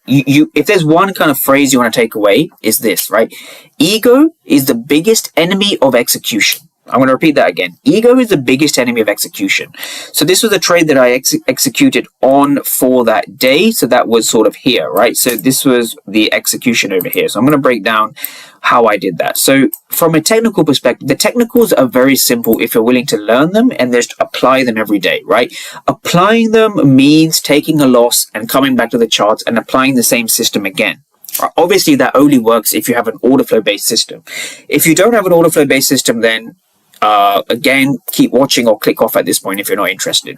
if there's one kind of phrase you want to take away, is this, right? Ego is the biggest enemy of execution. I'm going to repeat that again. Ego is the biggest enemy of execution. So this was a trade that I executed on for that day. So that was sort of here, right? So this was the execution over here. So I'm going to break down how I did that. So from a technical perspective, the technicals are very simple if you're willing to learn them and just apply them every day, right? Applying them means taking a loss and coming back to the charts and applying the same system again. Obviously, that only works if you have an order flow based system. If you don't have an order flow based system, then again, keep watching or click off at this point if you're not interested.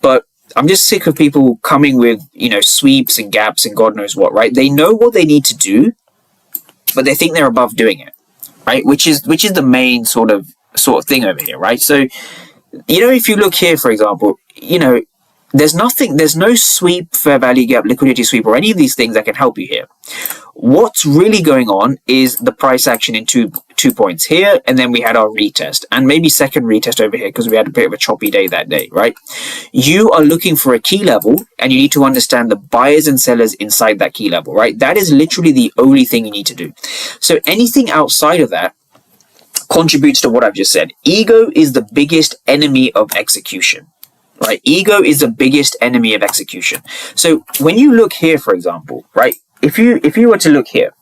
But I'm just sick of people coming with, sweeps and gaps and God knows what, right? They know what they need to do, but they think they're above doing it, right? Which is the main sort of thing over here, right? So, if you look here, for example, there's no sweep, fair value gap, liquidity sweep, or any of these things that can help you here. What's really going on is the price action in two points here, and then we had our retest, and maybe second retest over here because we had a bit of a choppy day that day, right? You are looking for a key level, and you need to understand the buyers and sellers inside that key level, right? That is literally the only thing you need to do. So anything outside of that contributes to what I've just said. Ego is the biggest enemy of execution. Right, ego is the biggest enemy of execution. So when you look here, for example, right, if you were to look here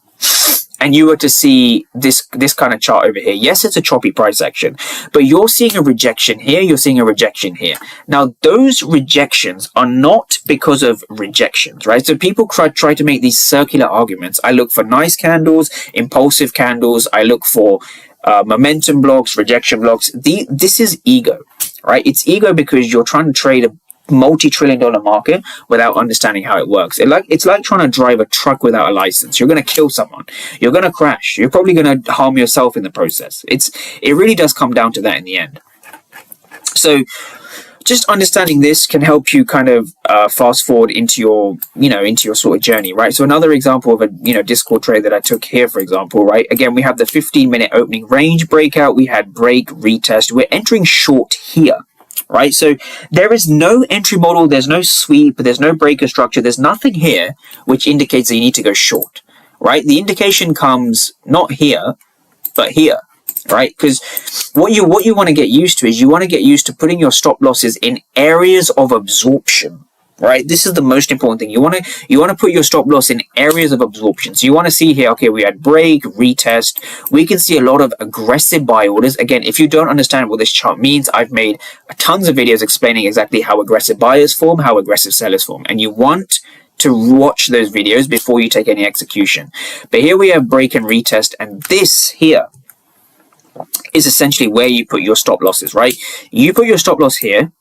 and you were to see this kind of chart over here, yes, it's a choppy price action, but you're seeing a rejection here, you're seeing a rejection here. Now, those rejections are not because of rejections, right? So people try to make these circular arguments. I look for nice candles, impulsive candles. I look for momentum blocks, rejection blocks. This is ego, right? It's ego because you're trying to trade a multi-trillion-dollar market without understanding how it works. It's like trying to drive a truck without a license. You're going to kill someone. You're going to crash. You're probably going to harm yourself in the process. It really does come down to that in the end. So just understanding this can help you kind of fast forward into your sort of journey, right? So another example of a Discord trade that I took here, for example, right? Again, we have the 15-minute opening range breakout. We had break, retest. We're entering short here, right? So there is no entry model. There's no sweep. There's no breaker structure. There's nothing here which indicates that you need to go short, right? The indication comes not here, but here. Right, because what you want to get used to is you want to get used to putting your stop losses in areas of absorption. Right, this is the most important thing. You want to put your stop loss in areas of absorption. So you want to see here, okay, we had break, retest. We can see a lot of aggressive buy orders. Again, if you don't understand what this chart means, I've made tons of videos explaining exactly how aggressive buyers form, how aggressive sellers form, and you want to watch those videos before you take any execution. But here we have break and retest, and this here is essentially where you put your stop losses, right? You put your stop loss here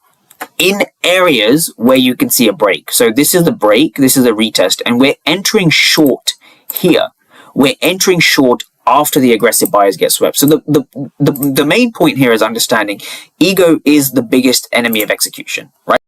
in areas where you can see a break. So this is the break, this is a retest, and we're entering short here. We're entering short after the aggressive buyers get swept. So the main point here is understanding ego is the biggest enemy of execution, right?